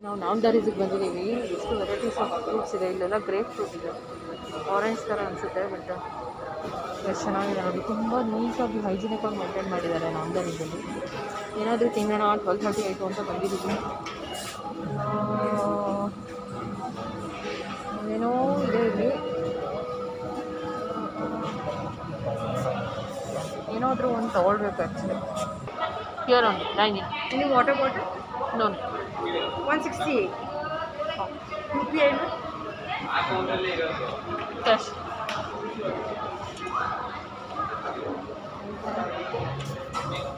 ನಾವು ನಾಮದಾರಿಸಿಗೆ ಬಂದಿದ್ದೀವಿ. ಎಷ್ಟು ವೆರೈಟೀಸ್ ಆಫ್ ಫ್ರೂಟ್ಸ್ ಇದೆ. ಇಲ್ಲೆಲ್ಲ ಗ್ರೇಪ್ ಫ್ರೂಟ್ ಇದೆ, ಆರೆಂಜ್ ಥರ ಅನಿಸುತ್ತೆ. ಬಟ್ ಎಷ್ಟು ಚೆನ್ನಾಗಿದೆ ನೋಡಿ. ತುಂಬ ನೀಟಾಗಿ ಹೈಜಿನಿಕ್ ಆಗಿ ಮೇಂಟೈನ್ ಮಾಡಿದ್ದಾರೆ ನಾಮದಾರಿಸಲ್ಲಿ. ಏನಾದರೂ ತಿನ್ನೋಣ 12:30 ಆಯಿತು ಅಂತ ಬಂದಿದ್ದೀವಿ. ಏನೋ ಇದೆ ಇಲ್ಲಿ, ಏನಾದರೂ ಒಂದು ತೊಗೊಳ್ಬೇಕು actually. Here on dining. Any water bottle? No 168. UPI no? Cash.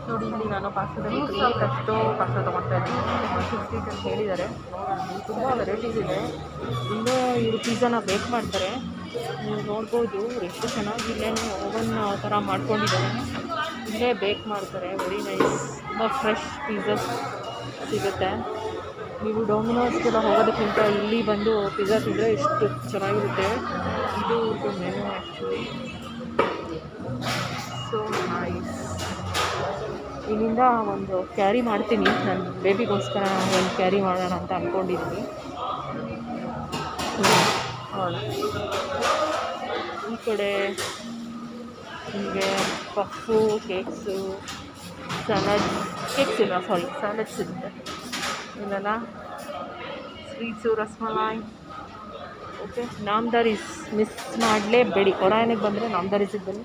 ನೋಡಿ ಇಲ್ಲಿ ನಾನು ಪಾಸ್ತಾದಲ್ಲಿ ಕಷ್ಟೋ ಪಾಸ್ತಾ ತೊಗೊಳ್ತಾ ಇದ್ದೀನಿ. 160 ಅಂತ ಹೇಳಿದ್ದಾರೆ. ತುಂಬ ವೆರೈಟೀಸ್ ಇದೆ. ಇಲ್ಲೇ ಇವರು ಪಿಜ್ಜಾನ ಬೇಕ್ ಮಾಡ್ತಾರೆ. ನೀವು ನೋಡ್ಬೋದು ಎಷ್ಟು ಚೆನ್ನಾಗಿ ಇಲ್ಲೇ ಓವನ್ ಥರ ಮಾಡ್ಕೊಂಡಿದ್ದಾರೆ. ಇಲ್ಲೇ ಬೇಕ್ ಮಾಡ್ತಾರೆ. Very nice. ತುಂಬ ಫ್ರೆಶ್ ಪಿಜ್ಜಾ ಸಿಗುತ್ತೆ. ನೀವು ಡೊಮಿನೋಸ್ಗೆಲ್ಲ ಹೋಗೋದಕ್ಕಿಂತ ಇಲ್ಲಿ ಬಂದು ಪಿಜ್ಜಾ ತಿಂದರೆ ಎಷ್ಟು ಚೆನ್ನಾಗಿರುತ್ತೆ. ಇದು ಮೆನು ಆ್ಯಕ್ಚುಲಿ ಸೊ ನೈಸ್. ಇಲ್ಲಿಂದ ಒಂದು ಕ್ಯಾರಿ ಮಾಡ್ತೀನಿ. ನನ್ನ ಬೇಬಿಗೋಸ್ಕರ ಒಂದು ಕ್ಯಾರಿ ಮಾಡೋಣ ಅಂತ ಅಂದ್ಕೊಂಡಿದ್ದೀನಿ. ಈ ಕಡೆ ನಿಮಗೆ ಪಫು, ಕೇಕ್ಸು, ಕೇಕ್ಸ್ ಇಲ್ಲ ಸ್ಯಾಲಡ್ಸ್ ಇರುತ್ತೆ. ಇಲ್ಲೆಲ್ಲ sweets, rasmalai. Okay, Namdhari's miss ಮಾಡಲೇಬೇಡಿ. ಕೊಡಾಯನಿಗೆ ಬಂದರೆ ನಾಮದಾರೀಸಿಗೆ ಬನ್ನಿ.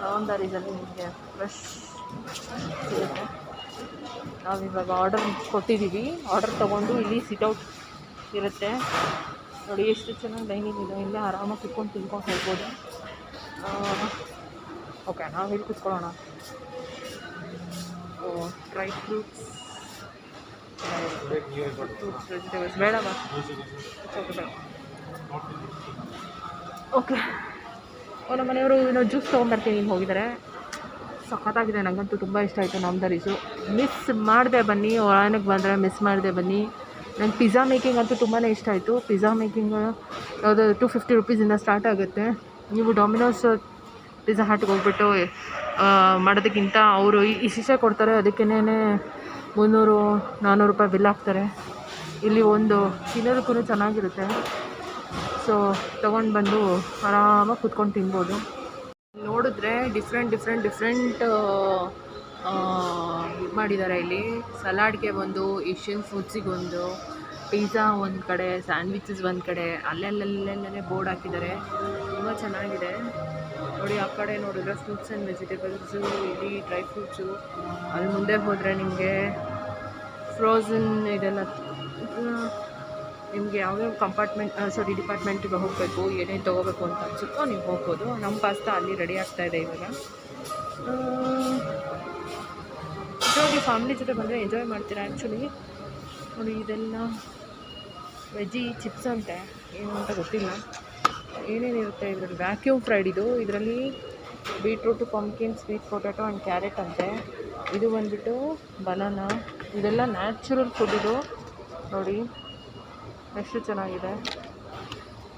ನಾಮದಾರೀಸಲ್ಲಿ ನಿಮಗೆ ಫ್ರೆಶ್ ಸಿಗುತ್ತೆ. ನಾವಿವಾಗ ಆರ್ಡರ್ ಕೊಟ್ಟಿದ್ದೀವಿ. ಆರ್ಡರ್ ತೊಗೊಂಡು ಇಲ್ಲಿ ಸಿಟ್ಔಟ್ ಇರುತ್ತೆ ನೋಡಿ. ಎಷ್ಟು ಚೆನ್ನಾಗಿ ಡೈನಿಂಗ್ ಇದೆ. ಇಲ್ಲೇ ಆರಾಮಾಗಿ ಕುತ್ಕೊಂಡು ತಿನ್ಕೊಂಡು ಹೋಗ್ಬೋದು. ಓಕೆ, ನಾವು ಇಲ್ಲಿ ಕುತ್ಕೊಳ್ಳೋಣ. ಡ್ರೈ ಫ್ರೂಟ್ಸ್, ವೆಜಿಟೇಬಲ್ಸ್ ಬೇಡವಾ? ಓಕೆ, ನಮ್ಮ ಮನೆಯವರು ಇನ್ನೂ ಜ್ಯೂಸ್ ತೊಗೊಂಬರ್ತೀನಿ ಇಲ್ಲಿ ಹೋಗಿದ್ದಾರೆ. ಸಖತ್ತಾಗಿದೆ. ನನಗಂತೂ ತುಂಬ ಇಷ್ಟ ಆಯಿತು ನಾಮದಾರೀಸು. ಮಿಸ್ ಮಾಡದೆ ಬನ್ನಿ. ಒಳಗೆ ಬಂದರೆ ಮಿಸ್ ಮಾಡದೆ ಬನ್ನಿ. ನಂಗೆ ಪಿಜ್ಜಾ ಮೇಕಿಂಗ್ ಅಂತೂ ತುಂಬಾ ಇಷ್ಟ ಆಯಿತು. ಪಿಜ್ಜಾ ಮೇಕಿಂಗ್ ಯಾವುದು 250 ರುಪೀಸಿಂದ ಸ್ಟಾರ್ಟ್ ಆಗುತ್ತೆ. ನೀವು ಡೊಮಿನೋಸ್, ಪಿಜ್ಜಾ ಹಟ್ಗೆ ಹೋಗ್ಬಿಟ್ಟು ಮಾಡೋದಕ್ಕಿಂತ ಅವರು ಇಷ್ಟೇ ಕೊಡ್ತಾರೆ. ಅದಕ್ಕೇ 300-400 ರೂಪಾಯಿ ಬಿಲ್ ಹಾಕ್ತಾರೆ. ಇಲ್ಲಿ ಒಂದು ತಿನ್ನೋದಕ್ಕೂ ಚೆನ್ನಾಗಿರುತ್ತೆ. ಸೊ ತೊಗೊಂಡು ಬಂದು ಆರಾಮಾಗಿ ಕುತ್ಕೊಂಡು ತಿನ್ಬೋದು. ನೋಡಿದ್ರೆ ಡಿಫ್ರೆಂಟ್ ಇದು ಮಾಡಿದ್ದಾರೆ. ಇಲ್ಲಿ ಸಲಾಡ್ಗೆ ಒಂದು, ಏಷ್ಯನ್ ಫುಡ್ಸಿಗೆ ಒಂದು, ಪಿಜ್ಜಾ ಒಂದು ಕಡೆ, ಸ್ಯಾಂಡ್ವಿಚಸ್ ಒಂದು ಕಡೆ, ಅಲ್ಲೆಲ್ಲೇ ಬೋರ್ಡ್ ಹಾಕಿದ್ದಾರೆ. ತುಂಬ ಚೆನ್ನಾಗಿದೆ ನೋಡಿ. ಆ ಕಡೆ ನೋಡಿದ್ರೆ ಫ್ರೂಟ್ಸ್ ಆ್ಯಂಡ್ ವೆಜಿಟೇಬಲ್ಸು, ಇಲ್ಲಿ ಡ್ರೈ ಫ್ರೂಟ್ಸು. ಅಲ್ಲಿ ಮುಂದೆ ಹೋದರೆ ನಿಮಗೆ ಫ್ರೋಝನ್ ಇದೆಲ್ಲ. ನಿಮಗೆ ಯಾವ್ಯಾವ ಡಿಪಾರ್ಟ್ಮೆಂಟಿಗೆ ಹೋಗಬೇಕು, ಏನೇನು ತೊಗೋಬೇಕು ಅಂತ ಅನ್ಸುತ್ತೋ ನೀವು ಹೋಗ್ಬೋದು. ನಮ್ಮ ಪಾಸ್ತಾ ಅಲ್ಲಿ ರೆಡಿ ಆಗ್ತಾಯಿದೆ ಇವಾಗ. ನಿಜವಾಗಿ ಫ್ಯಾಮಿಲಿ ಜೊತೆ ಬಂದರೆ ಎಂಜಾಯ್ ಮಾಡ್ತೀರಾ ಆ್ಯಕ್ಚುಲಿ. ನೋಡಿ ಇದೆಲ್ಲ ವೆಜ್ಜಿ ಚಿಪ್ಸ್ ಅಂತೆ, ಏನು ಅಂತ ಗೊತ್ತಿಲ್ಲ. ಏನೇನಿರುತ್ತೆ ಇದರಲ್ಲಿ. ವ್ಯಾಕ್ಯೂಮ್ ಫ್ರೈಡ್ ಇದು. ಇದರಲ್ಲಿ beetroot, pumpkin, sweet potato and carrot ಅಂತೆ. ಇದು ಬಂದುಬಿಟ್ಟು ಬನಾನಾ. ಇದೆಲ್ಲ ನ್ಯಾಚುರಲ್ ಫುಡ್ ಇದು ನೋಡಿ. ಎಷ್ಟು ಚೆನ್ನಾಗಿದೆ.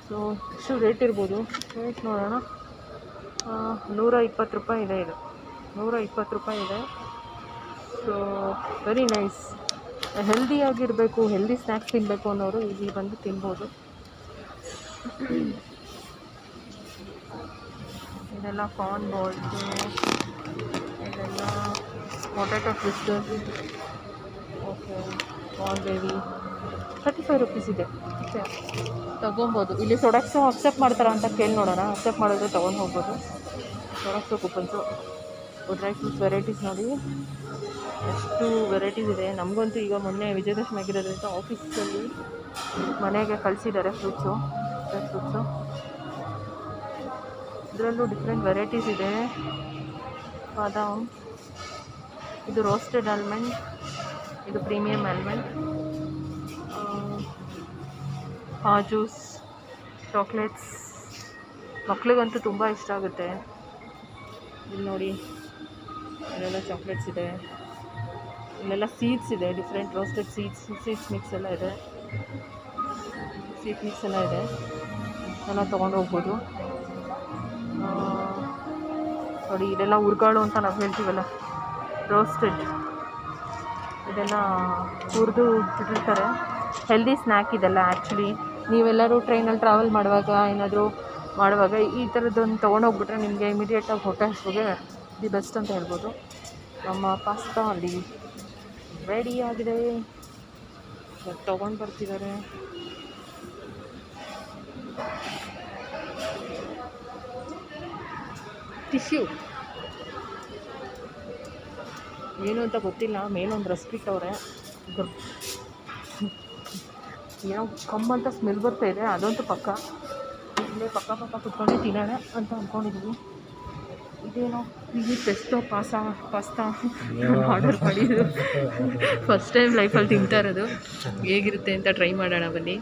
ಸೊ ಎಷ್ಟು ರೇಟ್ ಇರ್ಬೋದು ರೇಟ್ ನೋಡೋಣ. 120 ರೂಪಾಯಿ ಇದೆ. ಇದು 120 ರೂಪಾಯಿ ಇದೆ. So very nice. ಹೆಲ್ದಿಯಾಗಿರಬೇಕು, ಹೆಲ್ದಿ ಸ್ನ್ಯಾಕ್ಸ್ ತಿನ್ನಬೇಕು ಅನ್ನೋರು ಇಲ್ಲಿ ಬಂದು ತಿನ್ಬೋದು. ಇದೆಲ್ಲ ಕಾರ್ನ್ ಬಾಲ್ಸು, ಇದೆಲ್ಲ potato twister. Okay, corn baby 35 rupees ಇದೆ. ಓಕೆ, ತೊಗೊಬೋದು. ಇಲ್ಲಿ ಸೊಡಕ್ಸು ಅಕ್ಸೆಪ್ಟ್ ಮಾಡ್ತಾರಾ ಅಂತ ಕೇಳಿ ನೋಡೋಣ. ಅಕ್ಸೆಪ್ಟ್ ಮಾಡಿದ್ರೆ ತೊಗೊಂಡು ಹೋಗ್ಬೋದು. ಸೊಡಕ್ಸು ಕೂಪನ್ಸು. ಡ್ರೈ ಫ್ರೂಟ್ಸ್ ವೆರೈಟೀಸ್ ನೋಡಿ ಎಷ್ಟು ವೆರೈಟೀಸ್ ಇದೆ. ನಮಗಂತೂ ಈಗ ಮೊನ್ನೆ ವಿಜಯದಶಮಿ ಆಗಿರೋದ್ರಿಂದ ಆಫೀಸಲ್ಲಿ ಮನೆಗೆ ಕಳಿಸಿದ್ದಾರೆ ಡ್ರೈ ಫ್ರೂಟ್ಸು. ಇದರಲ್ಲೂ ಡಿಫ್ರೆಂಟ್ ವೆರೈಟೀಸ್ ಇದೆ. ಬಾದಾಮ್, ಇದು ರೋಸ್ಟೆಡ್ ಆಲ್ಮಂಡ್, ಇದು ಪ್ರೀಮಿಯಮ್ ಆಲ್ಮಂಡ್, ಜ್ಯೂಸ್, ಚಾಕ್ಲೇಟ್ಸ್. ಮಕ್ಳಿಗಂತೂ ತುಂಬ ಇಷ್ಟ ಆಗುತ್ತೆ. ಇಲ್ಲಿ ನೋಡಿ ಇಲ್ಲೆಲ್ಲ ಚಾಕ್ಲೇಟ್ಸ್ ಇದೆ. ಇಲ್ಲೆಲ್ಲ ಸೀಡ್ಸ್ ಇದೆ, ಡಿಫ್ರೆಂಟ್ ರೋಸ್ಟೆಡ್ ಸೀಡ್ಸ್ ಮಿಕ್ಸ್ ಎಲ್ಲ ಇದೆ. ಸೀಡ್ ಮಿಕ್ಸ್ ಎಲ್ಲ ಇದೆ. ನಾನು ತೊಗೊಂಡು ಹೋಗ್ಬೋದು. ನೋಡಿ ಇದೆಲ್ಲ ಹುರ್ಗಾಳು ಅಂತ ನಾವು ಹೇಳ್ತೀವಲ್ಲ, ರೋಸ್ಟೆಡ್. ಇದೆಲ್ಲ ಹುರಿದು ಇಟ್ಟಿರ್ತಾರೆ. ಹೆಲ್ದಿ ಸ್ನ್ಯಾಕ್ ಇದೆಲ್ಲ ಆ್ಯಕ್ಚುಲಿ. ನೀವೆಲ್ಲರೂ ಟ್ರೈನಲ್ಲಿ ಟ್ರಾವೆಲ್ ಏನಾದರೂ ಮಾಡುವಾಗ ಈ ಥರದ್ದೊಂದು ತೊಗೊಂಡೋಗ್ಬಿಟ್ರೆ ನಿಮಗೆ ಇಮಿಡಿಯೇಟಾಗಿ ಹೊಟ್ಟೆ ಹಸಿವಿಗೆ ದಿ ಬೆಸ್ಟ್ ಅಂತ ಹೇಳ್ಬೋದು. ನಮ್ಮ ಪಾಸ್ತಾ ಅಲ್ಲಿ ರೆಡಿಯಾಗಿದೆ, ತೊಗೊಂಡು ಬರ್ತಿದ್ದಾರೆ. ಟಿಶ್ಯೂ ಏನು ಅಂತ ಗೊತ್ತಿಲ್ಲ, ಮೇಲೊಂದು ರಸ್ಕ್ ಇಟ್ಟವ್ರೆ. ಏನೋ ಕಮ್ಮಂತ ಸ್ಮೆಲ್ ಬರ್ತಾ ಇದೆ, ಅದಂತೂ ಪಕ್ಕ. ಇಲ್ಲೇ ಪಕ್ಕ ಕುತ್ಕೊಂಡೆ ತಿನ್ನೋಣ ಅಂತ ಅಂದ್ಕೊಂಡಿದ್ದೀವಿ. ಇದೇನೋ ಇಲ್ಲಿ ಪೆಸ್ಟೋ ಪಾಸ್ತಾ ಆರ್ಡರ್ ಮಾಡಿದ್ದು ಫಸ್ಟ್ ಟೈಮ್ ಲೈಫಲ್ಲಿ ತಿಂತಾ ಇರೋದು. ಹೇಗಿರುತ್ತೆ ಅಂತ ಟ್ರೈ ಮಾಡೋಣ ಬನ್ನಿ.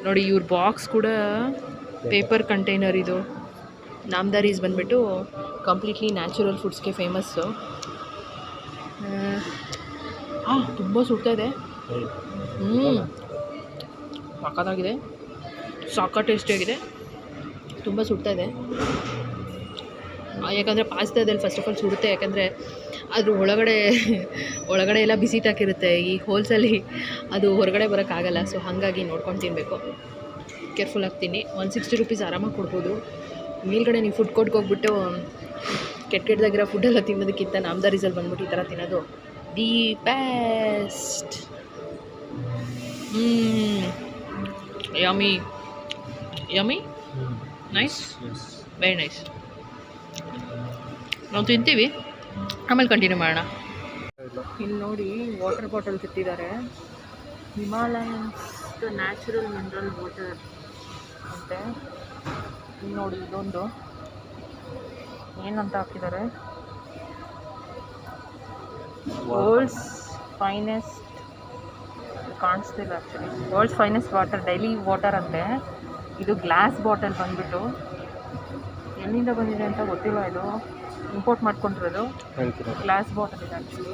ನೋಡಿ ಇವ್ರ ಬಾಕ್ಸ್ ಕೂಡ ಪೇಪರ್ ಕಂಟೈನರ್. ಇದು ನಾಮ್ದಾರೀಸ್ ಬಂದುಬಿಟ್ಟು ಕಂಪ್ಲೀಟ್ಲಿ ನ್ಯಾಚುರಲ್ ಫುಡ್ಸ್ಗೆ ಫೇಮಸ್ಸು. ತುಂಬ ಸುಡ್ತಾ ಇದೆ. ಸಖತ್ತಾಗಿದೆ, ಸಾಕ ಟೇಸ್ಟಿಯಾಗಿದೆ, ತುಂಬ ಸುಡ್ತಾ ಇದೆ. ಯಾಕಂದರೆ ಪಾಸ್ತಾದಲ್ಲಿ ಫಸ್ಟ್ ಆಫ್ ಆಲ್ ಸುಡುತ್ತೆ, ಯಾಕಂದರೆ ಅದ್ರ ಒಳಗಡೆ ಎಲ್ಲ ಬಿಸಿ ತಾಕಿರುತ್ತೆ. ಈ ಹೋಲ್ಸಲ್ಲಿ ಅದು ಹೊರಗಡೆ ಬರೋಕ್ಕಾಗಲ್ಲ. ಸೊ ಹಾಗಾಗಿ ನೋಡ್ಕೊಂಡು ತಿನ್ನಬೇಕು, ಕೇರ್ಫುಲ್ ಆಗ್ತೀನಿ. 160 ರೂಪೀಸ್ ಆರಾಮಾಗಿ ಕೊಡ್ಬೋದು. ಮೇಲ್ಗಡೆ ನೀವು ಫುಡ್ ಕೋರ್ಟ್ಗೆ ಹೋಗ್ಬಿಟ್ಟು ಕೆಟ್ಟದಾಗಿರೋ ಫುಡ್ಡೆಲ್ಲ ತಿನ್ನೋದಕ್ಕಿಂತ ನಾಮ್ದಾರೀಸಲ್ಲಿ ಬಂದ್ಬಿಟ್ಟು ಈ ಥರ ತಿನ್ನೋದು the best. Yummy yummy, nice, very nice. ನಾವು ತಿಂತೀವಿ, ಆಮೇಲೆ ಕಂಟಿನ್ಯೂ ಮಾಡೋಣ. ಇಲ್ಲಿ ನೋಡಿ ವಾಟರ್ ಬಾಟಲ್ಸ್ ಇಟ್ಟಿದ್ದಾರೆ. ಹಿಮಾಲಯನ್ಸ್ ನ್ಯಾಚುರಲ್ ಮಿನರಲ್ ವಾಟರ್ ಅಂತೆ. ಇಲ್ಲಿ ನೋಡಿ ಇದೊಂದು ಏನಂತ ಹಾಕಿದ್ದಾರೆ, ವರ್ಲ್ಡ್ಸ್ ಫೈನೆಸ್ಟ್, ಕಾಣಿಸ್ತಿಲ್ಲ actually. World's finest water, daily water ಅಂತೆ. ಇದು ಗ್ಲಾಸ್ ಬಾಟಲ್ ಬಂದುಬಿಟ್ಟು ಎಲ್ಲಿಂದ ಬಂದಿದೆ ಅಂತ ಗೊತ್ತಿಲ್ಲ. ಇದು ಇಂಪೋರ್ಟ್ ಮಾಡ್ಕೊಂಡಿರೋದು ಗ್ಲಾಸ್ ಬಾಟಲ್ ಇದೆ ಆ್ಯಕ್ಚುಲಿ.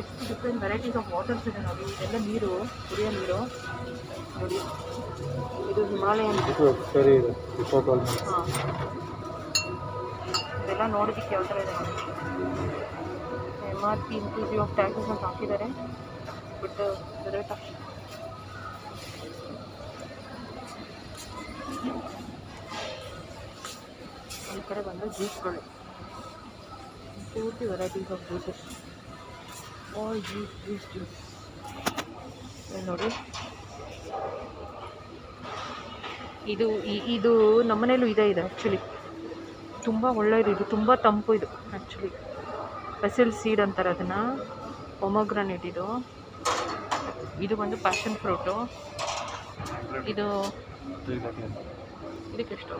ಎಷ್ಟು ಡಿಫ್ರೆಂಟ್ ವೆರೈಟೀಸ್ ಆಫ್ ವಾಟರ್ಸ್ ಇದೆ ನೋಡಿ. ಇದೆಲ್ಲ ನೀರು, ಕುಡಿಯೋ ನೀರು ನೋಡಿ. ಇದು ಹಿಮಾಲಯನ್. ಹಾಂ, ಇದೆಲ್ಲ ನೋಡೋದಕ್ಕೆ ಯಾವ ಥರ ಇದೆ ನೋಡಿ. MRP ಇನ್ಕ್ಲೂಸಿವ್ ಆಫ್ ಟ್ಯಾಕ್ಸಸ್ ಅಂತ ಹಾಕಿದ್ದಾರೆ, ಬಟ್ ರೇಟ್ ಈ ಕಡೆ ಬಂದರೆ ಜ್ಯೂಸ್ಗಳು, ಪೂರ್ತಿ varieties of juices, all juice ನೋಡಿ. ಇದು ನಮ್ಮನೇಲೂ ಇದೆ ಆ್ಯಕ್ಚುಲಿ. ತುಂಬ ಒಳ್ಳೆಯದು, ಇದು ತುಂಬ ತಂಪು. ಇದು ಆ್ಯಕ್ಚುಲಿ ಪೆಸಲ್ ಸೀಡ್ ಅಂತಾರೆ ಅದನ್ನು. ಪೊಮೊಗ್ರಾನೇಟ್ ಇದು ಬಂದು ಪ್ಯಾಷನ್ ಫ್ರೂಟು. ಇದಕ್ಕೆಷ್ಟು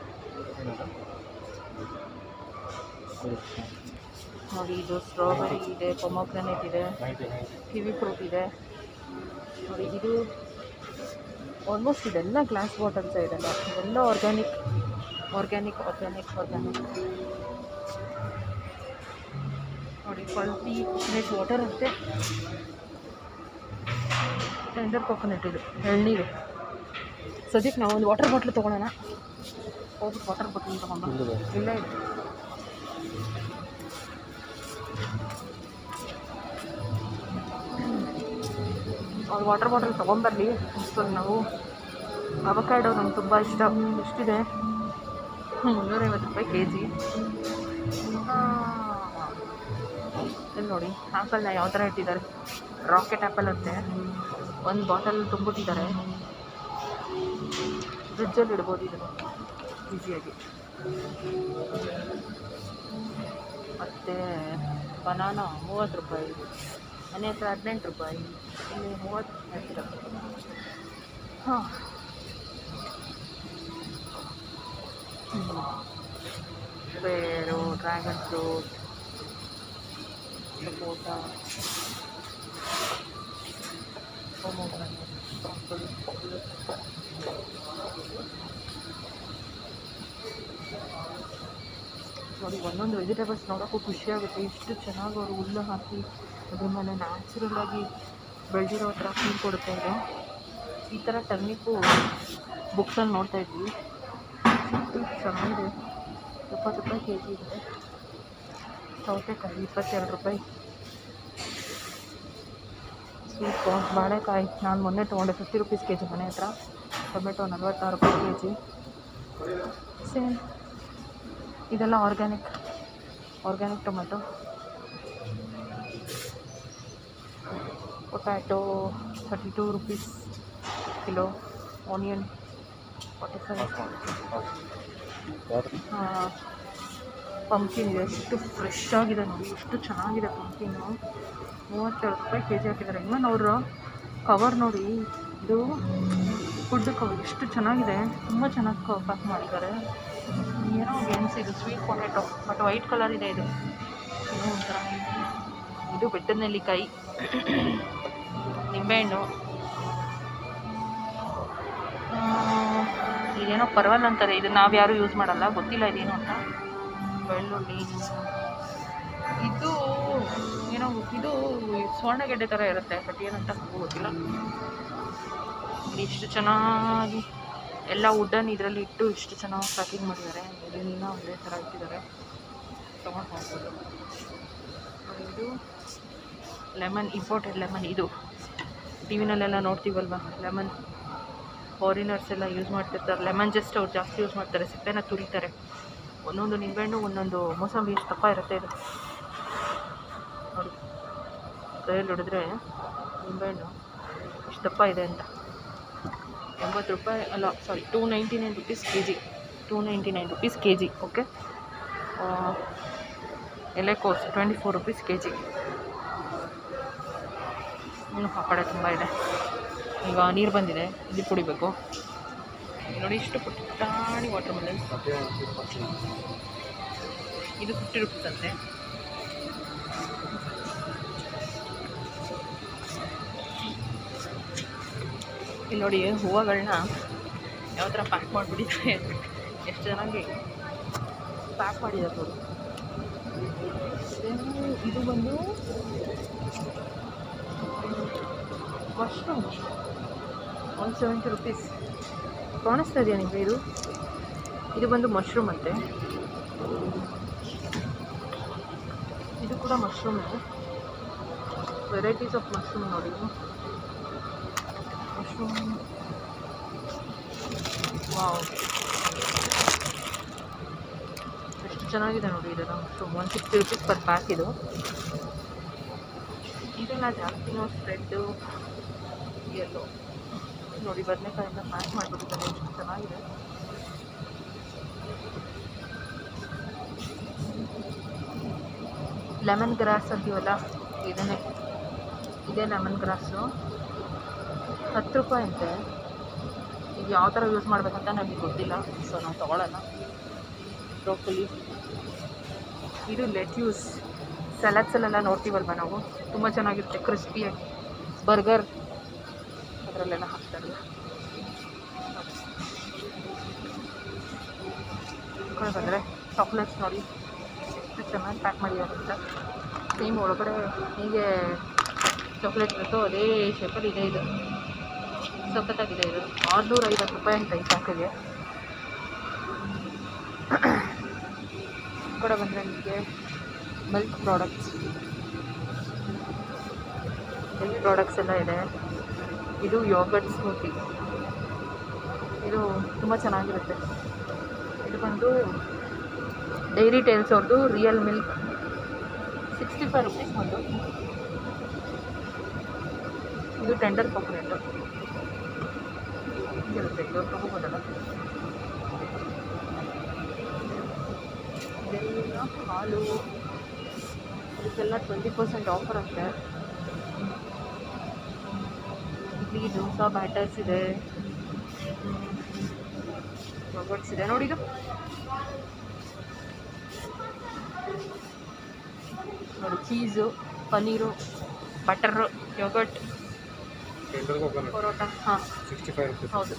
ನೋಡಿ. ಇದು ಸ್ಟ್ರಾಬೆರಿ ಇದೆ, ಪೊಮೊಗ್ರಾನೇಟ್ ಇದೆ, ಕಿವಿ ಫ್ರೂಟ್ ಇದೆ ನೋಡಿ. ಇದು ಆಲ್ಮೋಸ್ಟ್ ಇದೆಲ್ಲ ಗ್ಲಾಸ್ ಬಾಟಲ್ಸ್ ಇದೆಲ್ಲ, ಇದೆಲ್ಲ ಆರ್ಗ್ಯಾನಿಕ್ ನೋಡಿ. ಪಲ್ಪಿ ಕೋಕೋನಟ್ ವಾಟರ್ ಅಂತೆ, ಟೆಂಡರ್ ಕೋಕೋನಟ್, ಇದು ಎಳ್ನೀರು. ಸದ್ಯಕ್ಕೆ ನಾವು ಒಂದು ವಾಟರ್ ಬಾಟ್ಲ್ ತೊಗೊಳ್ಳೋಣ. ಹೋಗ್ಬಿಟ್ಟು ವಾಟರ್ ಬಾಟ್ಲ್ ತೊಗೊಂಡು ಇಲ್ಲ ಇದೆ. ಅವ್ರು ವಾಟರ್ ಬಾಟಲ್ ತೊಗೊಂಬರಲಿ ಅನ್ಸ್ಕೊಂಡು ನಾವು. ಅವಕಾಡೋ ನಂಗೆ ತುಂಬ ಇಷ್ಟ. ಎಷ್ಟಿದೆ? 350 ರೂಪಾಯಿ kg. ಇಲ್ಲಿ ನೋಡಿ ಆ್ಯಪಲ್ನ ಯಾವ ಥರ ಇಟ್ಟಿದ್ದಾರೆ. ರಾಕೆಟ್ ಆ್ಯಪಲ್ ಅಂತೆ. ಒಂದು ಬಾಟಲ್ ತುಂಬಿಟ್ಟಿದ್ದಾರೆ. ಫ್ರಿಜ್ಜಲ್ಲಿ ಇಡ್ಬೋದು ಇದನ್ನು ಈಸಿಯಾಗಿ. ಮತ್ತು ಬನಾನಾ 30 ರೂಪಾಯಿ, ಮನೆ ಹತ್ರ 18 ರೂಪಾಯಿ, ಇಲ್ಲಿ 30 ಹೇಳ್ತಿರೋದು. ಹಾಂ, ಬೇರು, ಡ್ರ್ಯಾಗನ್ ಫ್ರೂಟ್, ಸಪೋಟ, ನೋಡಿ. ಒಂದೊಂದು ವೆಜಿಟೇಬಲ್ಸ್ ನೋಡೋಕ್ಕೂ ಖುಷಿಯಾಗುತ್ತೆ. ಎಷ್ಟು ಚೆನ್ನಾಗಿ ಅವರು ಹುಲ್ಲು ಹಾಕಿ ಅದ್ರ ಮೇಲೆ ನ್ಯಾಚುರಲ್ಲಾಗಿ ಬೆಳೆದಿರೋ ಥರ ಫೀಲ್ ಕೊಡುತ್ತೆ ಇದು. ಈ ಥರ ಟರ್ನಿಪ್ಪು ಬುಕ್ಸಲ್ಲಿ ನೋಡ್ತಾ ಇದ್ವಿ. ಚೆನ್ನಾಗಿದೆ. 20 ರೂಪಾಯಿ kg ಇದೆ. ಸೌತೆಕಾಯಿ 22 ರೂಪಾಯಿ. ಸ್ವೀಟ್ ಕಾರ್ನ್, ಬಾಳೆಕಾಯಿ ನಾನು ಮೊನ್ನೆ ತೊಗೊಂಡೆ 50 ರುಪೀಸ್ ಕೆ ಜಿ ಮನೆ ಹತ್ರ. ಟೊಮೆಟೊ 46 ರೂಪಾಯಿ ಕೆ ಜಿ. ಸೇಮ್ ಇದೆಲ್ಲ organic tomato. Potato 32 rupees kilo. Onion 45. Pumpkin ಇದೆ, ಎಷ್ಟು ಫ್ರೆಶ್ ಆಗಿದೆ ನೋಡಿ, ಎಷ್ಟು ಚೆನ್ನಾಗಿದೆ ಪಂಪ್ಕಿನ್ನು. 32 ರೂಪಾಯಿ ಕೆ ಜಿ ಹಾಕಿದ್ದಾರೆ. ಇವನ್ ಅವರ ಕವರ್ ನೋಡಿ, ಇದು ಫುಡ್ ಕವರ್ ಎಷ್ಟು ಚೆನ್ನಾಗಿದೆ, ತುಂಬ ಚೆನ್ನಾಗಿ ಪ್ಯಾಕ್ ಮಾಡಿದ್ದಾರೆ. ಏನೋ ಗೆಣಸು, ಇದು sweet potato but white colour ಇದೆ. ಇದು ಏನೋ ಒಂಥರ, ಇದು ಬೆಟ್ಟದ ನೆಲ್ಲಿಕಾಯಿ, ನಿಂಬೆಹಣ್ಣು, ಇದೇನೋ ಪರ್ವಲ್ ಅಂತಾರೆ, ಇದು ನಾವು ಯಾರೂ ಯೂಸ್ ಮಾಡಲ್ಲ, ಗೊತ್ತಿಲ್ಲ ಇದೇನು ಅಂತ. ಬೆಳ್ಳುಳ್ಳಿ, ಇದು ಏನೋ, ಇದು ಸ್ವರ್ಣಗೆಡ್ಡೆ ಥರ ಇರುತ್ತೆ ಬಟ್ ಏನಂತ ಗೊತ್ತಿಲ್ಲ. ಇಷ್ಟು ಚೆನ್ನಾಗಿ ಎಲ್ಲ ವುಡ್ಡನ್ನು ಇದರಲ್ಲಿ ಇಟ್ಟು ಇಷ್ಟು ಚೆನ್ನಾಗಿ ಪ್ಯಾಕಿಂಗ್ ಮಾಡಿದ್ದಾರೆ. ಇದನ್ನ ಒಂದೇ ಥರ ಇಟ್ಟಿದ್ದಾರೆ, ತೊಗೊಂಡು ಹೋಗ್ಬೋದು. ಇದು ಲೆಮನ್, ಇಂಪೋರ್ಟೆಡ್ ಲೆಮನ್. ಇದು ಟಿ ವಿನಲ್ಲೆಲ್ಲ ನೋಡ್ತೀವಲ್ವ, ಲೆಮನ್ ಫಾರಿನರ್ಸ್ ಎಲ್ಲ ಯೂಸ್ ಮಾಡ್ತಿರ್ತಾರೆ. ಲೆಮನ್ ಜಸ್ಟ್ ಅವ್ರು ಜಾಸ್ತಿ ಯೂಸ್ ಮಾಡ್ತಾರೆ, ಸಿಪ್ಪೆನ ತುರಿತಾರೆ. ಒಂದೊಂದು ನಿಂಬೆಹಣ್ಣು, ಒಂದೊಂದು ಮೋಸಂಬಿ ಇಷ್ಟು ದಪ್ಪ ಇರುತ್ತೆ. ಇದು ನೋಡಿ, ಕೈಯಲ್ಲಿ ಹಿಡಿದ್ರೆ ನಿಂಬೆಹಣ್ಣು ಇಷ್ಟು ದಪ್ಪ ಇದೆ ಅಂತ. 80 ರೂಪಾಯಿ ಅಲ್ಲ, ಸಾರಿ 299 rupees K G. 299 rupees K G. Okay. ಎಲೆಕೋಸು 24 ರುಪೀಸ್ ಕೆ ಜಿ. ಇನ್ನು ಆ ಕಡೆ ತುಂಬ ಇದೆ. ಈಗ ನೀರು ಬಂದಿದೆ, ಇದು ಕುಡಿಬೇಕು. ನೋಡಿ, ಇಷ್ಟು ಪುಟ್ಟಾಣಿ ವಾಟರ್ ಮೆಲನ್. ಇದು 50 ರುಪೀಸ್ ಅಂತೆ. ಇಲ್ಲಿ ನೋಡಿ, ಹೂವುಗಳನ್ನ ಯಾವ ಥರ ಪ್ಯಾಕ್ ಮಾಡಿಬಿಟ್ಟಿದ್ದಾರೆ, ಎಷ್ಟು ಚೆನ್ನಾಗಿ ಪ್ಯಾಕ್ ಮಾಡಿದ್ದಾರೆ ನೋಡಿ. ಇದು ಬಂದು ಮಶ್ರೂಮ್ 170 ರುಪೀಸ್. ಕಾಣಿಸ್ತಾ ಇದೆಯಾ ನಿಮಗೆ? ಇದು ಬಂದು ಮಶ್ರೂಮ್ ಅಂತೆ. ಇದು ಕೂಡ ಮಶ್ರೂಮ್, ವೆರೈಟೀಸ್ ಆಫ್ ಮಶ್ರೂಮ್ ನೋಡಿ. ಮಶ್ರೂಮ್, ವಾವ್, ಎಷ್ಟು ಚೆನ್ನಾಗಿದೆ ನೋಡಿ. ಇದೆಲ್ಲ ಮಶ್ರೂಮ್ 160 ರುಪೀಸ್ ಪರ್ ಪ್ಯಾಕ್. ಇದೆಲ್ಲ ಜಾಸ್ತಿನೋ ಸ್ಪ್ರೆಡ್ಡು ಎಲ್ಲೋ ನೋಡಿ. ಬದನೆಕಾಯಿಂದ ಪ್ಯಾಕ್ ಮಾಡಿಬಿಟ್ಟಿದ್ದಾರೆ, ಎಷ್ಟು ಚೆನ್ನಾಗಿದೆ. ಲೆಮನ್ ಗ್ರಾಸ್ ಅಂತೀವಲ್ಲ, ಇದೇ ಲೆಮನ್ ಗ್ರಾಸು 10 ರೂಪಾಯಿ ಅಂತೆ. ಇದು ಯಾವ ಥರ ಯೂಸ್ ಮಾಡಬೇಕಂತ ನಮಗೆ ಗೊತ್ತಿಲ್ಲ, ಸೊ ನಾವು ತೊಗೊಳ್ಳೋಣ. ಬ್ರೋಕೊಲಿ, ಇದು ಲೆಟ್ಯೂಸ್. ಸಲಾಡ್ಸಲ್ಲೆಲ್ಲ ನೋಡ್ತೀವಲ್ವ ನಾವು, ತುಂಬ ಚೆನ್ನಾಗಿರುತ್ತೆ, ಕ್ರಿಸ್ಪಿಯಾಗಿ. ಬರ್ಗರ್ ಅದರಲ್ಲೆಲ್ಲ ಹಾಕ್ತಾರೆ. ಈ ಕಡೆ ಬಂದರೆ ಚಾಕ್ಲೇಟ್ಸ್ ನೋಡಿ, ಎಷ್ಟು ಚೆನ್ನಾಗಿ ಪ್ಯಾಕ್ ಮಾಡಿದ್ದಾರೆ ಅಂತ. ಸೇಮ್ ಒಳಗಡೆ ಹೀಗೆ ಚಾಕ್ಲೇಟ್ ಇರುತ್ತೋ ಅದೇ ಶೇಪಲ್ಲಿ ಇದೆ. ಇದು ಸಖತ್ತಾಗಿದೆ. ಇದು 650 ರೂಪಾಯಿ ಅಂತ ಈ ಪ್ಯಾಕಿಗೆ. ಈ ಕಡೆ ಬಂದರೆ ನಿಮಗೆ ಮಿಲ್ಕ್ ಪ್ರಾಡಕ್ಟ್ಸ್ ಎಲ್ಲ ಇದೆ. ಇದು ಯೋಗರ್ಟ್ ಸ್ಮೂತಿ, ಇದು ತುಂಬ ಚೆನ್ನಾಗಿರುತ್ತೆ. ಇದು ಬಂದು ಡೈರಿ ಟೇಲ್ಸ್ ಅವ್ರದ್ದು ರಿಯಲ್ ಮಿಲ್ಕ್, 65 ರುಪೀಸ್ ಒಂದು. ಇದು ಟೆಂಡರ್ ಕೊಕೊನಟ್ ಇರುತ್ತೆ, ಇದು ತೊಗೋಬೋದಲ್ಲ. ಇದೆಲ್ಲ ಹಾಲು, ಇದಕ್ಕೆಲ್ಲ 20% ಆಫರ್ ಅಂತೆ. ಇಡ್ಲಿ ದೋಸೆ ಬ್ಯಾಟರ್ಸ್ ಇದೆ, ಯೋಗರ್ಟ್ಸ್ ಇದೆ ನೋಡಿ. ಇದು ನೋಡಿ, cheese, paneer, butter, yogurt, paratha. ಹಾಂ, 65 ರೂಪೀಸ್. ಹೌದು.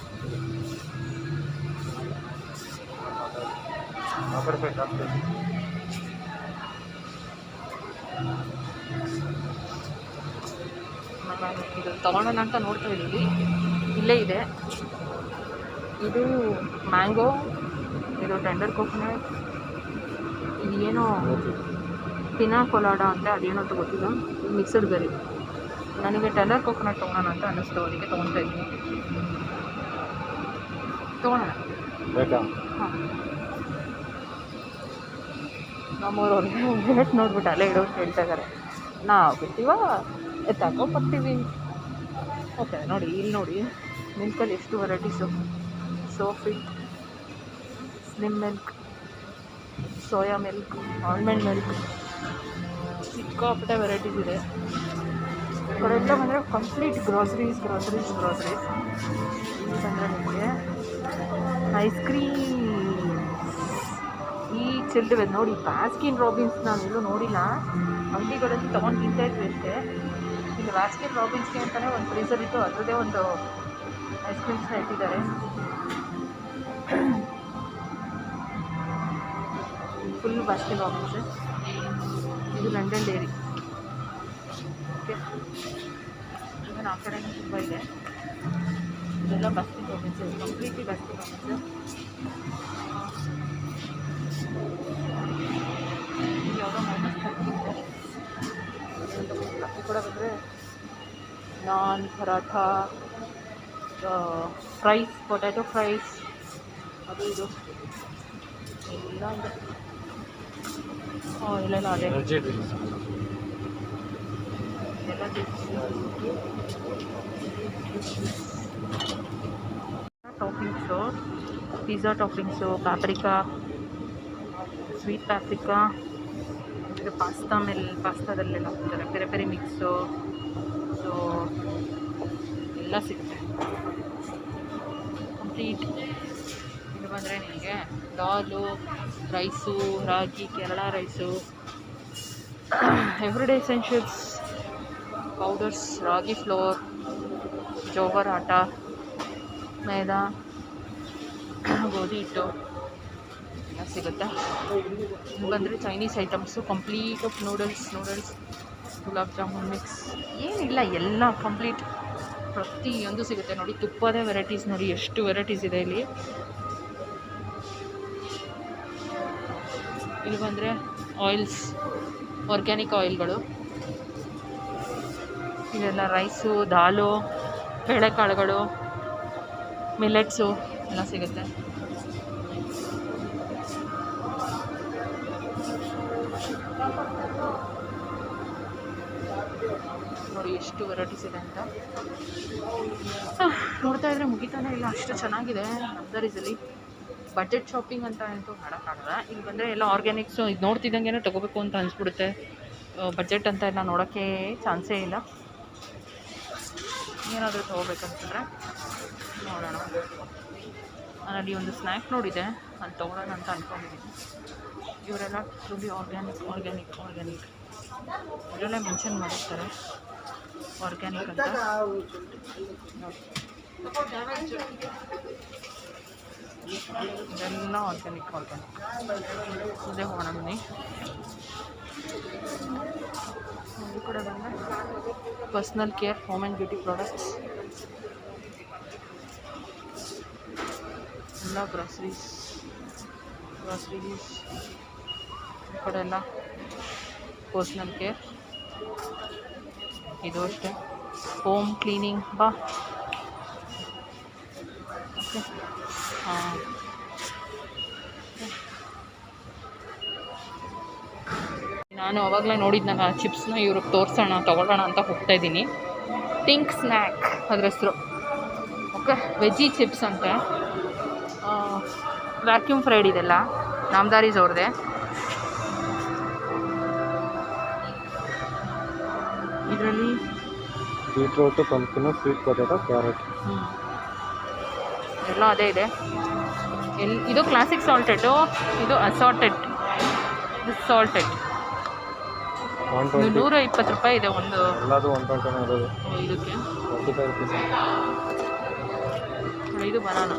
ಇದು ತೊಗೊಳೋಣ ಅಂತ ನೋಡ್ತಾ ಇದ್ದೀವಿ, ಇಲ್ಲೇ ಇದೆ. ಇದು ಮ್ಯಾಂಗೋ, ಇದು ಟೆಂಡರ್ ಕೋಕೋನಟ್, ಇದು ಏನೋ ಪಿನಾ ಕೊಲಾಡ ಅಂತ, ಅದೇನೋ ಅಂತ ಗೊತ್ತಿಲ್ಲ. ಮಿಕ್ಸಡ್ ಬೆರಿ ನನಗೆ ಟೆಲ್ಲರ್ ಕೋಕೋನಟ್ ತೊಗೊಳೋಣ ಅಂತ ಅನ್ನಿಸ್ತು, ಅದಕ್ಕೆ ತೊಗೊತಾ ಇದ್ದೀನಿ. ತೊಗೊಳೋಣ ಬೇಕಾ? ಹಾಂ. ನಮ್ಮೂರವ್ರಿಗೆ ರೇಟ್ ನೋಡ್ಬಿಟ್ಟು ಅಲ್ಲೇ ಇಡೋರು ಹೇಳ್ತಾ ಇದ್ದಾರೆ. ನಾವು ಬಿಡ್ತೀವ ತಗೊಬರ್ತೀವಿ. ಓಕೆ ನೋಡಿ, ಇಲ್ಲಿ ನೋಡಿ ಮಿಲ್ಕಲ್ಲಿ ಎಷ್ಟು varieties. Soffit, slim milk, soya milk, almond milk, ಸಿಕ್ಕಾಪಟ್ಟೆ ವೆರೈಟೀಸ್ ಇದೆ. ಈ ಕಡೆ ಎಲ್ಲ ಬಂದರೆ ಕಂಪ್ಲೀಟ್ ಗ್ರೋಸರೀಸ್. ಇಲ್ಲಿ ಬಂದರೆ ನಿಮಗೆ ಐಸ್ ಕ್ರೀಮ್, ಈ ಚಿಲ್ಡ್ ನೋಡಿ. ಬಾಸ್ಕಿನ್ ರಾಬಿನ್ಸ್ ನಾನೆಲ್ಲೂ ನೋಡಿಲ್ಲ, ಅಂಗಡಿಗಳಲ್ಲಿ ತೊಗೊಂಡು ತಿಂತಾ ಇದ್ವಿ ಅಷ್ಟೇ. ಇಲ್ಲಿ ಬಾಸ್ಕಿನ್ ರಾಬಿನ್ಸ್ಗೆ ಅಂತಲೇ ಒಂದು ಫ್ರೀಸರ್ ಇತ್ತು, ಅದರದ್ದೇ ಒಂದು ಐಸ್ ಕ್ರೀಮ್ಸ್ನ ಇಟ್ಟಿದ್ದಾರೆ. Full Baskin Robbins. ಇದು ಲಂಡನ್ ಡೇರಿ. ಓಕೆ, ಇವನ್ ಆ ಕಡೆನೂ ತುಂಬ ಇದೆ. ಇದೆಲ್ಲ Baskin Robbins, completely Baskin Robbins. ಯಾವುದೋ ಮೈನಸ್ ಹಾಕಿದೆ. ಈ ಕಡೆ ಬಂದರೆ ನಾನ್, ಪರಾಠ, ಫ್ರೈಸ್, ಪೊಟ್ಯಾಟೊ ಫ್ರೈಸ್, ಅದು ಇದು ಎಲ್ಲ ಇದೆ. ಇಲ್ಲೆಲ್ಲ ಅದೇ ಎಲ್ಲ ಟಾಪಿಂಗ್ಸು, ಪಿಜ್ಜಾ ಟಾಪಿಂಗ್ಸು, ಪಾಪ್ರಿಕಾ, ಸ್ವೀಟ್ ಪಾಪ್ರಿಕಾ, ಇದು ಪಾಸ್ತಾದಲ್ಲೆಲ್ಲ ಹಾಕ್ತಾರೆ. ಪೆರಿ ಪೆರಿ ಮಿಕ್ಸು, ಸೊ ಎಲ್ಲ ಸಿಗುತ್ತೆ ಕಂಪ್ಲೀಟ್. ಇದು ಬಂದರೆ ನಿಮಗೆ ದಾಲು, ರೈಸು, ರಾಗಿ, Kerala rice, everyday essentials, powders, ರಾಗಿ ಫ್ಲೋರ್, ಜೋವರ್ ಆಟ, ಮೈದಾ, ಗೋಧಿ ಹಿಟ್ಟು ಎಲ್ಲ ಸಿಗುತ್ತೆ. ಇಲ್ಲಿ ಬಂದರೆ Chinese items, complete of noodles, gulab jamun mix, ಏನಿಲ್ಲ ಎಲ್ಲ ಕಂಪ್ಲೀಟ್ ಪ್ರತಿಯೊಂದು ಸಿಗುತ್ತೆ ನೋಡಿ. ತುಪ್ಪದ ವೆರೈಟೀಸ್ ನೋಡಿ, ಎಷ್ಟು ವೆರೈಟೀಸ್ ಇದೆ ಇಲ್ಲಿ. ಇಲ್ಲಿ ಬಂದರೆ ಆಯಿಲ್ಸ್, ಆರ್ಗ್ಯಾನಿಕ್ ಆಯಿಲ್ಗಳು, ಇದೆಲ್ಲ ರೈಸು, ದಾಲು, ಬೇಳೆಕಾಳುಗಳು, ಮಿಲೆಟ್ಸು ಎಲ್ಲ ಸಿಗುತ್ತೆ. ನೋಡಿ ಎಷ್ಟು ವೆರೈಟೀಸ್ ಇದೆ ಅಂತ. ನೋಡ್ತಾ ಇದ್ರೆ ಮುಗಿತಾನೆ ಇಲ್ಲ, ಅಷ್ಟು ಚೆನ್ನಾಗಿದೆ ನರ್ಸರೀಸಲ್ಲಿ. ಬಜೆಟ್ ಶಾಪಿಂಗ್ ಅಂತ ಅಂತೂ ಮಾಡೋಕ್ಕಾಗಲ್ಲ. ಇಲ್ಲಿ ಬಂದರೆ ಎಲ್ಲ ಆರ್ಗ್ಯಾನಿಕ್ಸು, ಇದು ನೋಡ್ತಿದ್ದಂಗೆ ತೊಗೋಬೇಕು ಅಂತ ಅನಿಸ್ಬಿಡುತ್ತೆ. ಬಜೆಟ್ ಅಂತ ಎಲ್ಲ ನೋಡೋಕ್ಕೆ ಚಾನ್ಸೇ ಇಲ್ಲ. ಏನಾದರೂ ತೊಗೋಬೇಕಂತಂದರೆ ನೋಡೋಣ. ನಾನಲ್ಲಿ ಒಂದು ಸ್ನ್ಯಾಕ್ ನೋಡಿದೆ, ಅದು ತೊಗೊಳ್ಳೋಣ ಅಂತ ಅಂದ್ಕೊಂಡಿದ್ದೀನಿ. ಇವರೆಲ್ಲ ಟ್ರೂಲಿ ಆರ್ಗ್ಯಾನಿಕ್ ಇದರಲ್ಲೇ ಮೆನ್ಷನ್ ಮಾಡಿರ್ತಾರೆ ಆರ್ಗ್ಯಾನಿಕ್ ಅಂತ. ಇದೆಲ್ಲ ಆರ್ಗ್ಯಾನಿಕ್ ಇದೇ ಹೋಗೋಣ ಬನ್ನಿ. ಈ ಕಡೆ ಬಂದರೆ personal care, home and beauty products, ಎಲ್ಲ ಗ್ರಾಸರೀಸ್. ಈ ಕಡೆ ಎಲ್ಲ ಪರ್ಸ್ನಲ್ ಕೇರ್, ಇದು ಅಷ್ಟೇ ಹೋಮ್ ಕ್ಲೀನಿಂಗ್. ಬಾ ಓಕೆ. ಹಾಂ, ನಾನು ಅವಾಗಲೇ ನೋಡಿದ್ನಲ್ಲ ಚಿಪ್ಸ್ನ, ಇವ್ರಿಗೆ ತೋರಿಸೋಣ ತೊಗೊಳ್ಳೋಣ ಅಂತ ಹೋಗ್ತಾಯಿದ್ದೀನಿ. ಟಿಂಕ್ ಸ್ನ್ಯಾಕ್ ಅದ್ರ ಹೆಸರು. ಓಕೆ, ವೆಜ್ಜಿ ಚಿಪ್ಸ್ ಅಂತ, ವ್ಯಾಕ್ಯೂಮ್ ಫ್ರೈಡ್ ಇದೆಲ್ಲ, ನಾಮದಾರೀಸ್ ಅವ್ರದ್ದೇ. ಇದರಲ್ಲಿ ಬೀಟ್ರೂಟು, ಪಂಪ್ಕಿನು, ಸ್ವೀಟ್ ಪೊಟ್ಯಾಟೊ, ಕ್ಯಾರೆಟ್ ಎಲ್ಲ ಅದೇ ಇದೆ. ಇದು ಕ್ಲಾಸಿಕ್ ಸಾಲ್ಟೆಡು, ಇದು ಅಸಾರ್ಟೆಡ್, ಇದು ಸಾಲ್ಟೆಡ್. 120 ರೂಪಾಯಿ ಇದೆ ಒಂದು. ಎಲ್ಲದು 120 ಇರೋದು ಇದಕ್ಕೆ 25 ರೂಪೀಸ್. ಇದು ಬನಾನ.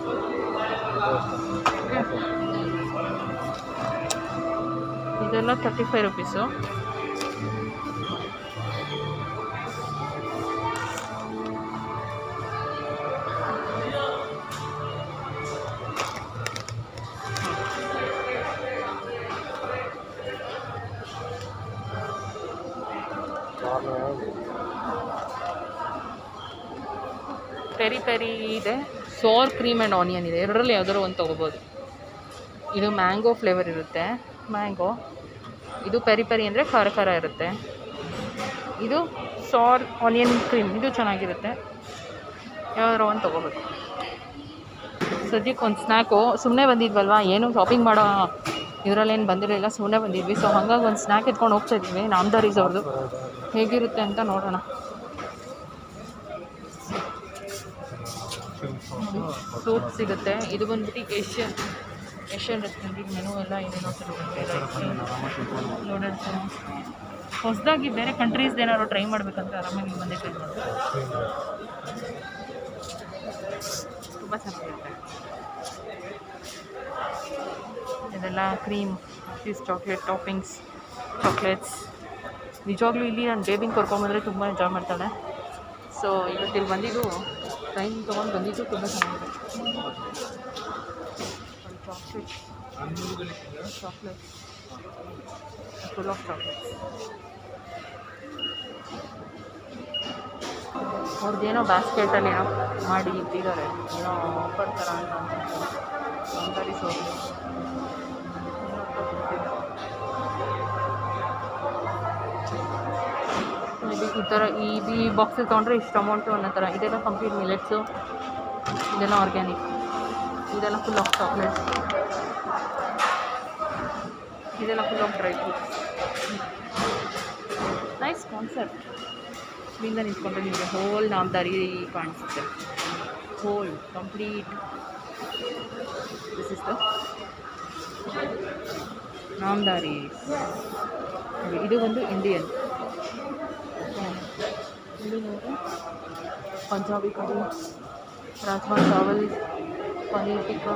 ಇದೆಲ್ಲ 35 ರೂಪೀಸು. ಪೆರಿ ಪೆರಿ ಇದೆ, ಸೋರ್ ಕ್ರೀಮ್ ಆ್ಯಂಡ್ ಆನಿಯನ್ ಇದೆ. ಎರಡರಲ್ಲಿ ಯಾವ್ದಾದ್ರು ಒಂದು ತೊಗೋಬೋದು. ಇದು ಮ್ಯಾಂಗೋ ಫ್ಲೇವರ್ ಇರುತ್ತೆ, ಮ್ಯಾಂಗೋ. ಇದು ಪೆರಿ ಪೆರಿ ಅಂದರೆ ಖಾರ ಖಾರ ಇರುತ್ತೆ. ಇದು ಸಾರ್ ಆನಿಯನ್ ಕ್ರೀಮ್, ಇದು ಚೆನ್ನಾಗಿರುತ್ತೆ. ಯಾವ್ದಾರು ಒಂದು ತೊಗೋಬೇಕು. ಸದ್ಯಕ್ಕೆ ಒಂದು ಸ್ನ್ಯಾಕು. ಸುಮ್ಮನೆ ಬಂದಿದ್ವಲ್ವ, ಏನು ಶಾಪಿಂಗ್ ಮಾಡೋ ಇದರಲ್ಲೇನು ಬಂದಿರಲಿಲ್ಲ, ಸುಮ್ಮನೆ ಬಂದಿದ್ವಿ. ಸೊ ಹಾಗಾಗಿ ಒಂದು ಸ್ನ್ಯಾಕ್ ಎತ್ಕೊಂಡು ಹೋಗ್ತಾ ಇದ್ದೀವಿ. ನಾಮದಾರೀಸ್ ಅವ್ರದ್ದು ಹೇಗಿರುತ್ತೆ ಅಂತ ನೋಡೋಣ. ಸೂಪ್ ಸಿಗುತ್ತೆ. ಇದು ಬಂದ್ಬಿಟ್ಟು ಏಷ್ಯನ್ ರೆಸ್ಟೋರೆಂಟ್. ಮೆನು ಎಲ್ಲ ಏನೇನೋ ಸಿಗುತ್ತೆ. ನೂಡಲ್ಸು ಹೊಸದಾಗಿ ಬೇರೆ ಕಂಟ್ರೀಸ್ದು ಏನಾದ್ರು ಟ್ರೈ ಮಾಡಬೇಕಂತ ಆರಾಮಾಗಿ ಬಂದೇ ಟ್ರೈ ಮಾಡ್ತಾರೆ. ತುಂಬ ಚೆನ್ನಾಗಿರುತ್ತೆ. ಇದೆಲ್ಲ cream, cheese, chocolate toppings, chocolates. ನಿಜವಾಗ್ಲೂ ಇಲ್ಲಿ ನಾನು ಬೇಬಿಂಗ್ ಕರ್ಕೊಂಬಂದರೆ ತುಂಬ ಎಂಜಾಯ್ ಮಾಡ್ತಾಳೆ. ಸೊ ಇವತ್ತು ಇಲ್ಲಿ ಬಂದಿದ್ದು ಟೈಮ್ ತೊಗೊಂಡು ಬಂದಿದ್ದು ತುಂಬ ಚೆನ್ನಾಗಿದೆ. Chocolate full of chocolates. ಅವ್ರದ್ದೇನೋ ಬ್ಯಾಸ್ಕೆಟಲ್ಲಿ ಏನೋ ಮಾಡಿ ಇಟ್ಟಿದ್ದಾರೆ, ಏನೋ ಆಫರ್ ಥರ ಅಂತ ಅಂತಾರೆ. ಸೋರಿ ಈ ಥರ ಈ ಬಾಕ್ಸಲ್ಲಿ ತೊಗೊಂಡ್ರೆ ಇಷ್ಟು ಅಮೌಂಟು ಅನ್ನೋ ಥರ. ಇದೆಲ್ಲ ಕಂಪ್ಲೀಟ್ ಮಿಲೆಟ್ಸು, ಇದೆಲ್ಲ ಆರ್ಗ್ಯಾನಿಕ್, ಇದೆಲ್ಲ ಫುಲ್ ಆಫ್ ಚಾಕ್ಲೇಟ್ಸ್, ಇದೆಲ್ಲ full of dry fruits. Nice concept. ಇಲ್ಲಿಂದ ನಿಂತ್ಕೊಂಡ್ರೆ ನಿಮಗೆ ಹೋಲ್ ನಾಮದಾರಿ ಕಾಣಿಸುತ್ತೆ. Whole complete. This is the Namdhari. ಇದು ಒಂದು ಇಂಡಿಯನ್. ಇಲ್ಲಿ ನೋಡಿ Punjabi curry, rajma chawal, paneer tikka,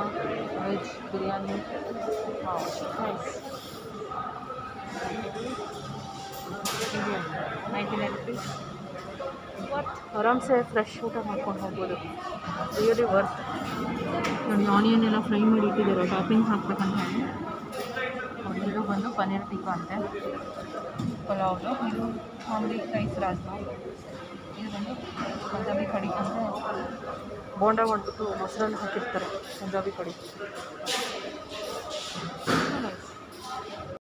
veg biryani. Nice. Indian 99 rupees. ಆರಾಮ್ಸೆ ಫ್ರೆಶ್ ಊಟ ಮಾಡ್ಕೊಂಡು ಹೋಗ್ಬೋದು. Really worth. ನೋಡಿ ಆನಿಯನ್ ಎಲ್ಲ ಫ್ರೈ ಮಾಡಿ ಇಟ್ಟಿದ್ದಾರೆ ಟಾಪಿಂಗ್ ಹಾಕ್ಬೇಕಂತ ಹೇಳಿ. ಇದು ಬಂದು ಪನೀರ್ ಟಿಕ್ಕಾ ಅಂತೆ, ಪಲಾವ್ದು. ಇದು ಮಾಮೂಲಿ ರೈಸ್ ರಾಜ್ಮಾ. ಇದು ಬಂದು ಪಂಜಾಬಿ ಕಡಿ ಅಂದರೆ ಬೋಂಡ ಮಾಡಿಬಿಟ್ಟು ಮೊಸರಲ್ಲಿ ಹಾಕಿರ್ತಾರೆ, ಪಂಜಾಬಿ ಕಡಿ.